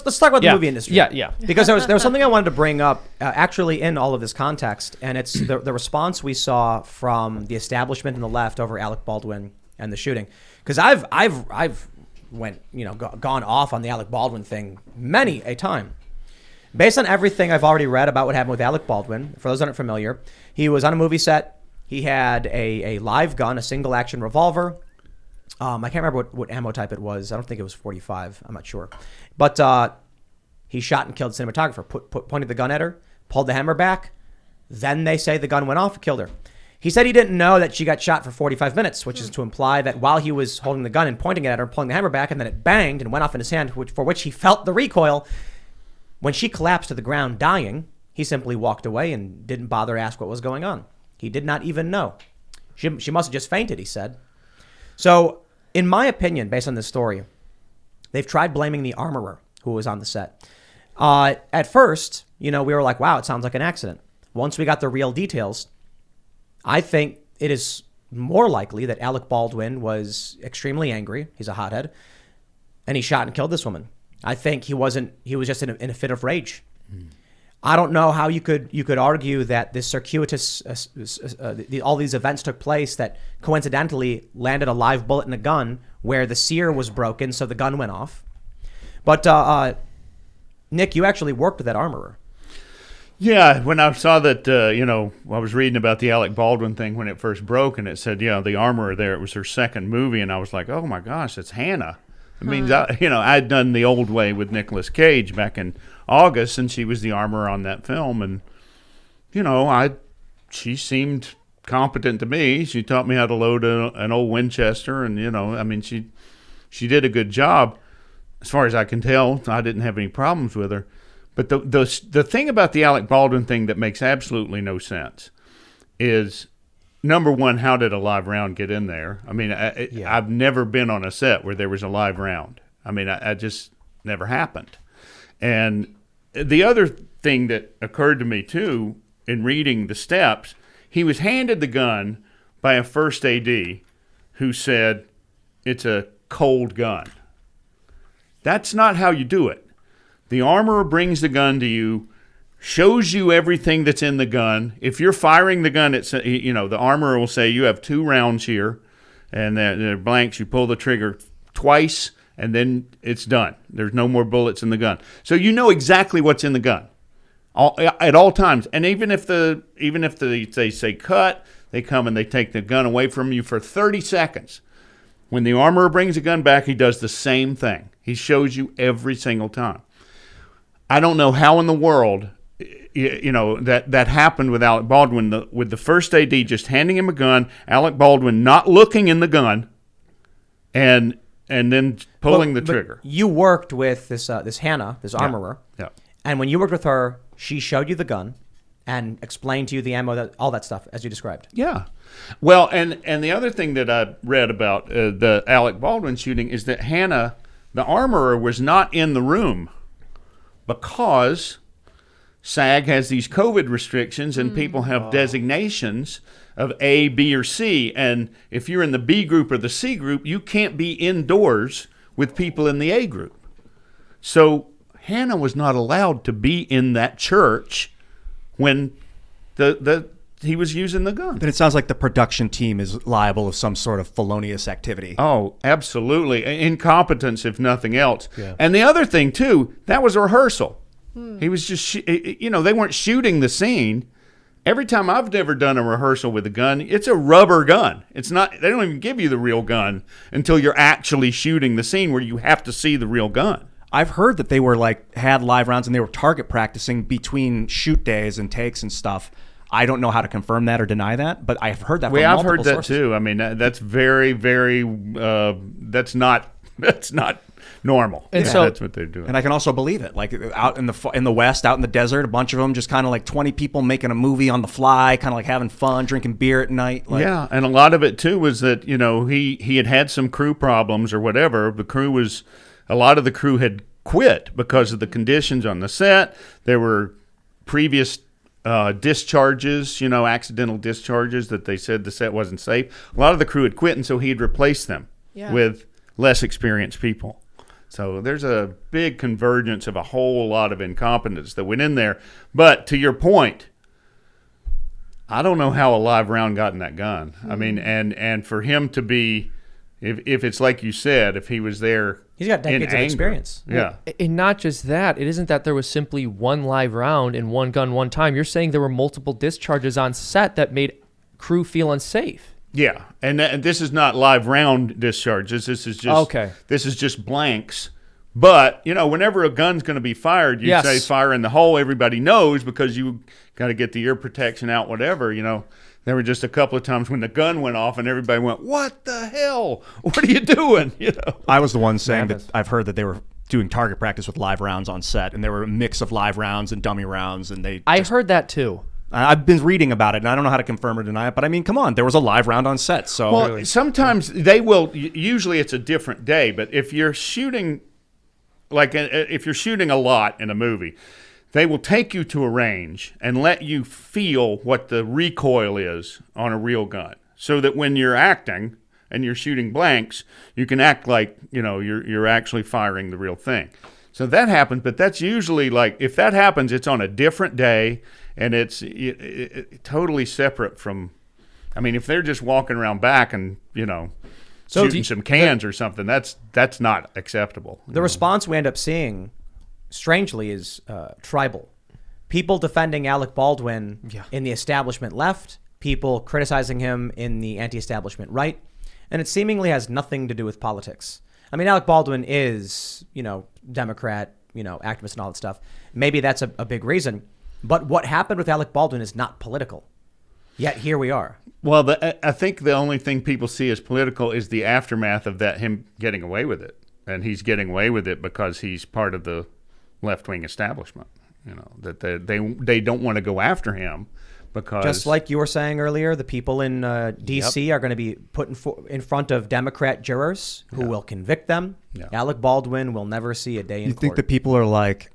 let's talk about the movie industry. Yeah. Because there was something I wanted to bring up actually in all of this context, and it's the response we saw from the establishment and the left over Alec Baldwin and the shooting. Because I've gone off on the Alec Baldwin thing many a time. Based on everything I've already read about what happened with Alec Baldwin, for those that aren't familiar, he was on a movie set. He had a live gun, a single action revolver. I can't remember what ammo type it was. I don't think it was 45. I'm not sure. But he shot and killed the cinematographer, pointed the gun at her, pulled the hammer back. Then they say the gun went off and killed her. He said he didn't know that she got shot for 45 minutes, which is to imply that while he was holding the gun and pointing it at her, pulling the hammer back, and then it banged and went off in his hand, for which he felt the recoil. When she collapsed to the ground dying, he simply walked away and didn't bother to ask what was going on. He did not even know. She must have just fainted, he said. So, in my opinion, based on this story, they've tried blaming the armorer who was on the set. At first, we were like, wow, it sounds like an accident. Once we got the real details, I think it is more likely that Alec Baldwin was extremely angry. He's a hothead. And he shot and killed this woman. I think he was just in a fit of rage. I don't know how you could argue that this circuitous, all these events took place that coincidentally landed a live bullet in a gun where the sear was broken, so the gun went off. But Nick, you actually worked with that armorer. Yeah, when I saw that, I was reading about the Alec Baldwin thing when it first broke, and it said, the armorer there, it was her second movie, and I was like, oh my gosh, it's Hannah. It means, I'd done The Old Way with Nicolas Cage back in August, and she was the armorer on that film, and, she seemed competent to me. She taught me how to load an old Winchester, and, she did a good job. As far as I can tell, I didn't have any problems with her. But the thing about the Alec Baldwin thing that makes absolutely no sense is, number one, how did a live round get in there? I've never been on a set where there was a live round. I just never happened. And the other thing that occurred to me, too, in reading the steps, he was handed the gun by a first AD who said, it's a cold gun. That's not how you do it. The armorer brings the gun to you, shows you everything that's in the gun. If you're firing the gun, the armorer will say, you have 2 rounds here, and they're blanks. You pull the trigger twice, and then it's done. There's no more bullets in the gun. So you know exactly what's in the gun at all times. And even if they say cut, they come and they take the gun away from you for 30 seconds. When the armorer brings the gun back, he does the same thing. He shows you every single time. I don't know how in the world, that happened with Alec Baldwin, with the first AD just handing him a gun, Alec Baldwin not looking in the gun, and then pulling the trigger. You worked with this Hannah, this armorer, and when you worked with her, she showed you the gun and explained to you the ammo, all that stuff, as you described. Yeah. Well, and the other thing that I read about the Alec Baldwin shooting is that Hannah, the armorer, was not in the room because SAG has these COVID restrictions and people have designations of A, B, or C. And if you're in the B group or the C group, you can't be indoors with people in the A group. So Hannah was not allowed to be in that church when he was using the gun. Then it sounds like the production team is liable of some sort of felonious activity. Oh, absolutely. Incompetence, if nothing else. Yeah. And the other thing, too, that was a rehearsal. He was just, they weren't shooting the scene. Every time I've ever done a rehearsal with a gun, it's a rubber gun. It's not, they don't even give you the real gun until you're actually shooting the scene where you have to see the real gun. I've heard that they were had live rounds and they were target practicing between shoot days and takes and stuff. I don't know how to confirm that or deny that, but I've heard that from multiple I've heard that sources. too. That's very, very, that's not normal. And so that's what they're doing. And I can also believe it. Out in the West, out in the desert, a bunch of them just kind of 20 people making a movie on the fly, kind of having fun, drinking beer at night. Yeah, and a lot of it too was that, he had some crew problems or whatever. A lot of the crew had quit because of the conditions on the set. There were previous discharges, accidental discharges that they said the set wasn't safe. A lot of the crew had quit, and so he had replaced them with less experienced people. So there's a big convergence of a whole lot of incompetence that went in there. But to your point, I don't know how a live round got in that gun. I mean, and for him to be, if it's like you said, if he was there, he's got decades of experience. Yeah. And not just that, it isn't that there was simply one live round and one gun one time. You're saying there were multiple discharges on set that made crew feel unsafe. Yeah, and this is not live round discharges. This is just Okay. This is just blanks. But whenever a gun's going to be fired, you say fire in the hole. Everybody knows because you got to get the ear protection out. Whatever. There were just a couple of times when the gun went off and everybody went, "What the hell? What are you doing?" I was the one saying that I've heard that they were doing target practice with live rounds on set, and there were a mix of live rounds and dummy rounds, and I heard that too. I've been reading about it, and I don't know how to confirm or deny it, but I mean, come on, there was a live round on set, so... Well, sometimes they will, usually it's a different day, but if you're shooting, if you're shooting a lot in a movie, they will take you to a range and let you feel what the recoil is on a real gun, so that when you're acting and you're shooting blanks, you can act like, you're actually firing the real thing. So that happens, but that's usually if that happens, it's on a different day, and it's totally separate from, if they're just walking around back and, shooting some cans or something, that's not acceptable. The response we end up seeing, strangely, is tribal. People defending Alec Baldwin in the establishment left, people criticizing him in the anti-establishment right, and it seemingly has nothing to do with politics. Alec Baldwin is, Democrat, activist and all that stuff. Maybe that's a big reason. But what happened with Alec Baldwin is not political. Yet here we are. Well, I think the only thing people see as political is the aftermath of him getting away with it. And he's getting away with it because he's part of the left-wing establishment. That they don't want to go after him because... Just like you were saying earlier, the people in D.C. are going to be put in front of Democrat jurors who will convict them. Yeah. Alec Baldwin will never see a day in court. You think the people are like,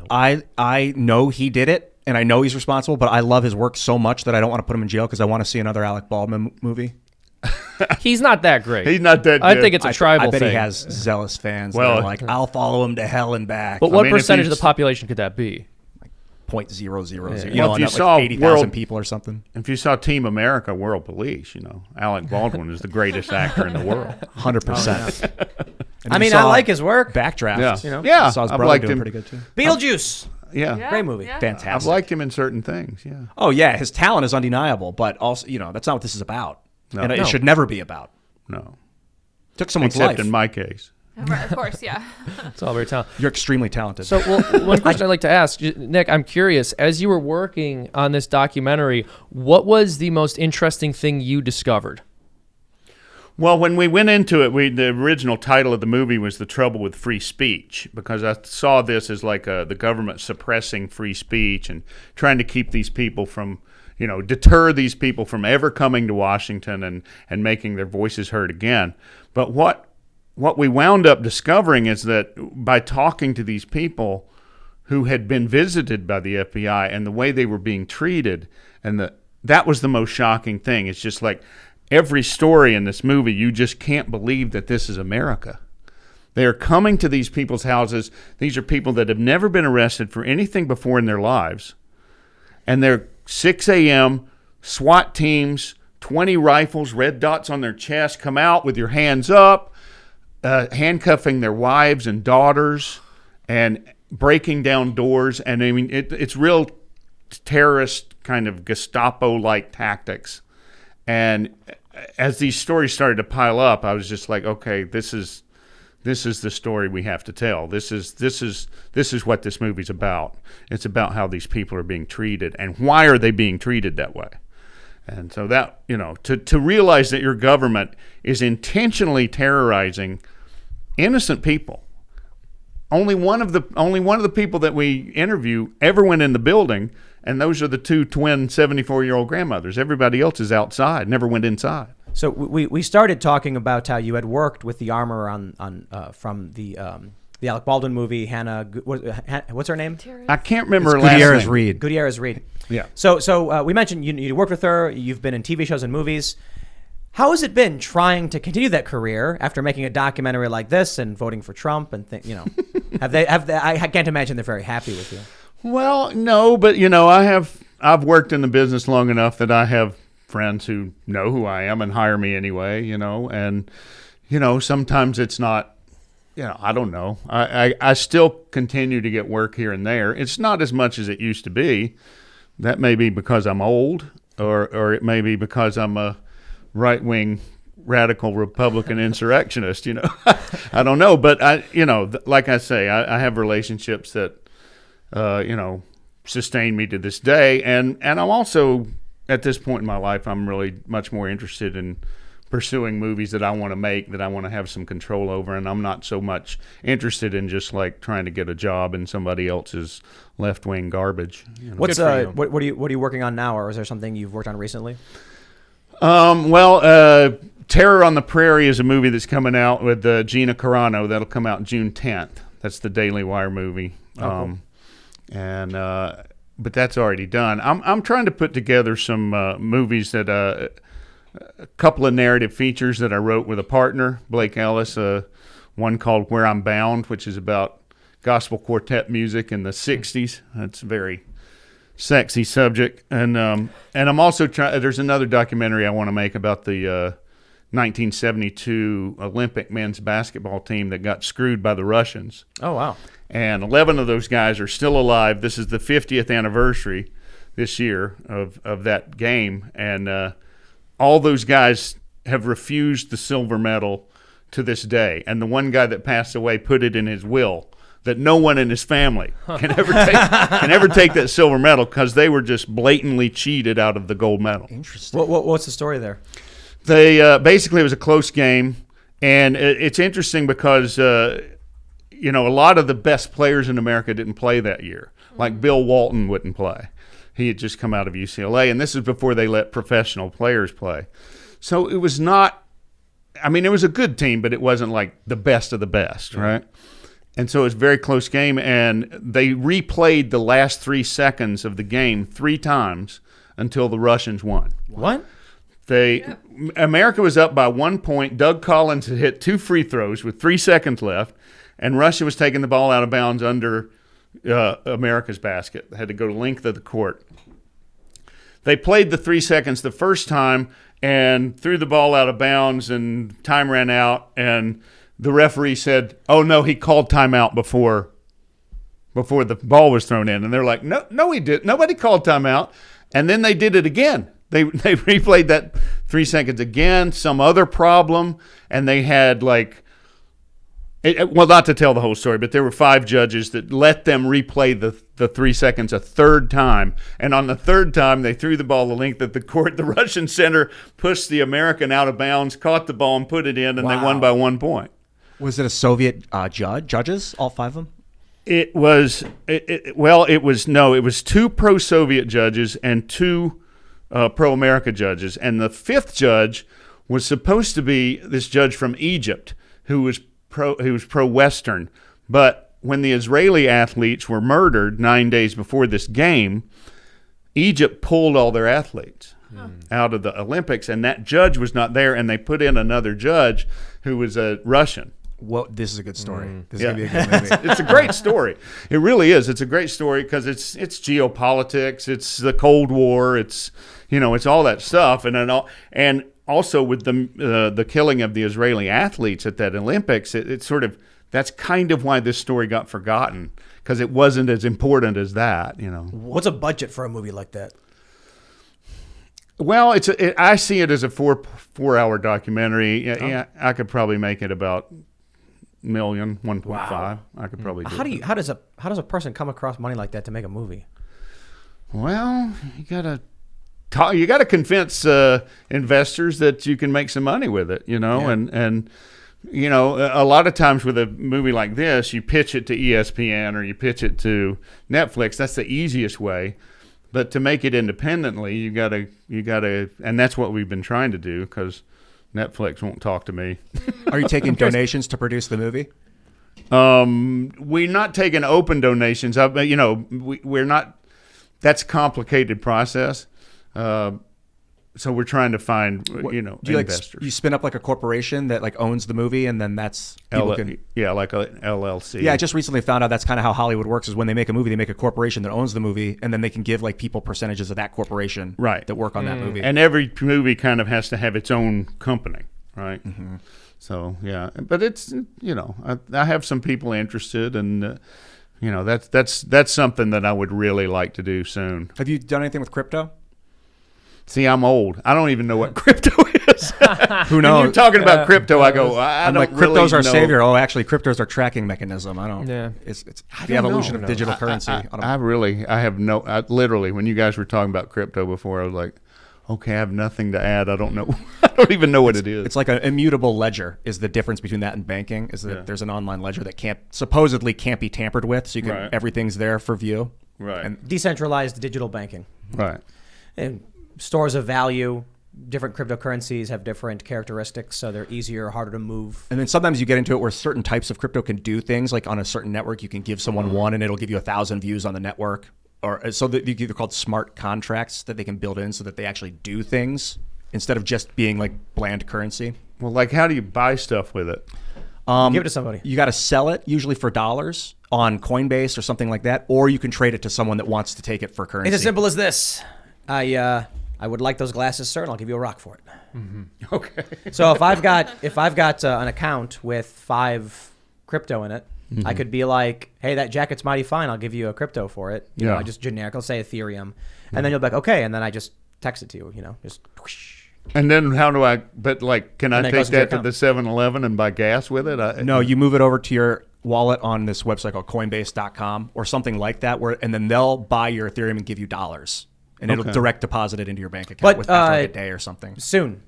I know he did it, and I know he's responsible, but I love his work so much that I don't want to put him in jail because I want to see another Alec Baldwin movie? He's not that great. He's not that good. I think it's a tribal I bet thing. he has zealous fans that are like, I'll follow him to hell and back. But what percentage of the population could that be? 0.000. Well, if you saw 80,000 people or something. If you saw Team America, World Police, Alec Baldwin is the greatest actor in the world. 100%. I like his work. Backdraft. Yeah. I saw his I've brother liked doing him. pretty good too. Beetlejuice. Yeah. Great movie. Yeah. Fantastic. I've liked him in certain things, yeah. Oh, yeah. His talent is undeniable, but also, that's not what this is about. No. And it should never be about. No. Took someone's Except life. in my case. Right, of course, yeah. It's all very talented. You're extremely talented. So, one question I'd like to ask, Nick, I'm curious, as you were working on this documentary, what was the most interesting thing you discovered? Well, when we went into it, the original title of the movie was The Trouble with Free Speech, because I saw this as like the government suppressing free speech and trying to keep these people from, deter these people from ever coming to Washington and making their voices heard again. But what we wound up discovering is that by talking to these people who had been visited by the FBI and the way they were being treated, and that was the most shocking thing. It's just like every story in this movie, you just can't believe that this is America. They are coming to these people's houses. These are people that have never been arrested for anything before in their lives. And they're 6 a.m., SWAT teams, 20 rifles, red dots on their chest, come out with your hands up, handcuffing their wives and daughters and breaking down doors. And it's real terrorist kind of Gestapo-like tactics. And as these stories started to pile up, I was just like, okay, this is the story we have to tell. This is what this movie's about. It's about how these people are being treated and why are they being treated that way. And so that, to realize that your government is intentionally terrorizing innocent people. Only one of the people that we interview ever went in the building, and those are the two twin 74-year-old grandmothers. Everybody else is outside, never went inside. So we started talking about how you had worked with the armor from the Alec Baldwin movie, Hannah. What's her name? I can't remember her last name. Gutierrez Reed. Yeah. So we mentioned you worked with her. You've been in TV shows and movies. How has it been trying to continue that career after making a documentary like this and voting for Trump and have they I can't imagine they're very happy with you. Well, no, but I've worked in the business long enough that I have friends who know who I am and hire me anyway, and sometimes it's not, I don't know. I still continue to get work here and there. It's not as much as it used to be. That may be because I'm old, or it may be because I'm a right-wing radical Republican insurrectionist, I don't know. But like I say, I have relationships that, sustain me to this day. And I'm also, at this point in my life, I'm really much more interested in pursuing movies that I want to make, that I want to have some control over. And I'm not so much interested in just like trying to get a job in somebody else's left-wing garbage. What are you working on now, or is there something you've worked on recently? Terror on the Prairie is a movie that's coming out with Gina Carano. That'll come out June 10th. That's the Daily Wire movie. Cool. But that's already done. I'm trying to put together some movies that a couple of narrative features that I wrote with a partner, Blake Ellis. One called Where I'm Bound, which is about gospel quartet music in the '60s. That's very sexy subject, and I'm also trying. There's another documentary I want to make about the 1972 Olympic men's basketball team that got screwed by the Russians. Oh wow! And 11 of those guys are still alive. This is the 50th anniversary this year of that game, and all those guys have refused the silver medal to this day. And the one guy that passed away put it in his will that no one in his family can ever take that silver medal because they were just blatantly cheated out of the gold medal. Interesting. What's the story there? They basically, it was a close game, and it's interesting because a lot of the best players in America didn't play that year. Like Bill Walton wouldn't play. He had just come out of UCLA, and this is before they let professional players play. So it was not. I mean, it was a good team, but it wasn't like the best of the best, right? And so it was a very close game, and they replayed the last 3 seconds of the game 3 times until the Russians won. What? America was up by 1 point. Doug Collins had hit 2 free throws with 3 seconds left, and Russia was taking the ball out of bounds under America's basket. They had to go the length of the court. They played the 3 seconds the first time and threw the ball out of bounds, and time ran out, and the referee said, "Oh no, he called timeout before the ball was thrown in." And they're like, "No, he didn't. Nobody called timeout." And then they did it again. They replayed that 3 seconds again, some other problem, and they had not to tell the whole story, but there were 5 judges that let them replay the 3 seconds a third time. And on the third time, they threw the ball the length of the court. The Russian center pushed the American out of bounds, caught the ball, and put it in, and They won by 1 point. Was it a Soviet judges, all 5 of them? It was 2 pro-Soviet judges and 2 pro-America judges, and the 5th judge was supposed to be this judge from Egypt who was pro-Western. But when the Israeli athletes were murdered 9 days before this game, Egypt pulled all their athletes out of the Olympics, and that judge was not there, and they put in another judge who was a Russian. Well, this is a good story. This is going to be a good movie. It's a great story. It really is. It's a great story because it's geopolitics. It's the Cold War. It's all that stuff, and also with the killing of the Israeli athletes at that Olympics, it's sort of that's kind of why this story got forgotten because it wasn't as important as that. What's a budget for a movie like that? Well, I see it as a 4-hour documentary. Yeah, I could probably make it about $1.5 million. I could probably do it. How does a person come across money like that to make a movie? Well, you gotta convince investors that you can make some money with it, and a lot of times with a movie like this, you pitch it to ESPN or you pitch it to Netflix. That's the easiest way. But to make it independently, you gotta, and that's what we've been trying to do because Netflix won't talk to me. Are you taking donations to produce the movie? We're not taking open donations. We're not. That's a complicated process. so we're trying to find, Do you investors. you spin up like a corporation that like owns the movie, and then that's people can. Yeah, like a LLC. Yeah, I just recently found out that's kind of how Hollywood works. Is when they make a movie, they make a corporation that owns the movie, and then they can give like people percentages of that corporation Right. that work on that movie. And every movie kind of has to have its own company, right? Mm-hmm. So yeah, but it's I have some people interested, and that's something that I would really like to do soon. Have you done anything with crypto? See, I'm old. I don't even know what crypto is. Who When knows? you're talking about crypto, I go, I I'm don't like, really crypto's our know. savior. Oh, actually, crypto's our tracking mechanism. I don't. Yeah. It's I the don't evolution know. of digital currency. I have no. Literally, when you guys were talking about crypto before, I was like, okay, I have nothing to add. I don't know. I don't even know what it is. It's like an immutable ledger. Is the difference between that and banking? Is that there's an online ledger that supposedly can't be tampered with, so you can Right. everything's there for view. Right. And Decentralized digital banking. Right. And stores of value, different cryptocurrencies have different characteristics, so they're easier, harder to move. And then sometimes you get into it where certain types of crypto can do things. Like on a certain network, you can give someone one, and it'll give you 1,000 views on the network. Or so that they're called smart contracts that they can build in so that they actually do things instead of just being like bland currency. Well, like, how do you buy stuff with it? Give it to somebody. You got to sell it usually for dollars on Coinbase or something like that, or you can trade it to someone that wants to take it for currency. It's as simple as this. I would like those glasses, sir, and I'll give you a rock for it. Okay. So if I've got an account with 5 crypto in it, I could be like, hey, that jacket's mighty fine. I'll give you a crypto for it. You know, I just generic. I'll say Ethereum, and then you'll be like, okay, and then I just text it to you. Just whoosh. And then how do I? But like, can I And it take goes into your that to account. the 7-Eleven and buy gas with it? No, you move it over to your wallet on this website called Coinbase.com or something like that, and then they'll buy your Ethereum and give you dollars, and it'll direct deposit it into your bank account But, after like a day or something. Soon,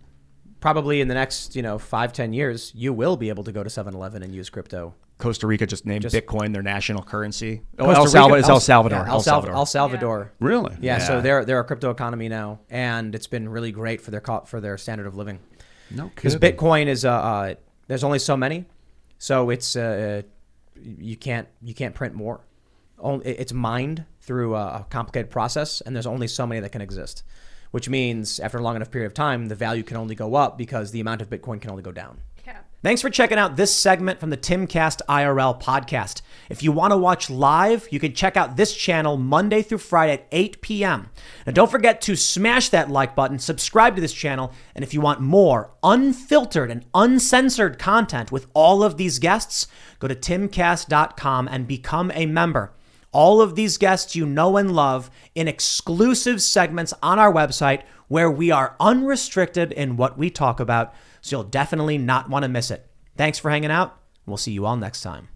probably in the next 5-10 years, you will be able to go to 7-Eleven and use crypto. Costa Rica just named Bitcoin their national currency. Costa El Rica- Salvador. yeah, El Salvador. Really? Yeah, so they're a crypto economy now, and it's been really great for their standard of living. No Because kidding. Bitcoin is there's only so many, so it's you can't print more. It's mined through a complicated process, and there's only so many that can exist, which means after a long enough period of time, the value can only go up because the amount of Bitcoin can only go down. Thanks for checking out this segment from the Timcast IRL podcast. If you want to watch live, you can check out this channel Monday through Friday at 8 p.m. Now, don't forget to smash that like button, subscribe to this channel, and if you want more unfiltered and uncensored content with all of these guests, go to timcast.com and become a member. All of these guests you know and love in exclusive segments on our website where we are unrestricted in what we talk about, so you'll definitely not want to miss it. Thanks for hanging out. We'll see you all next time.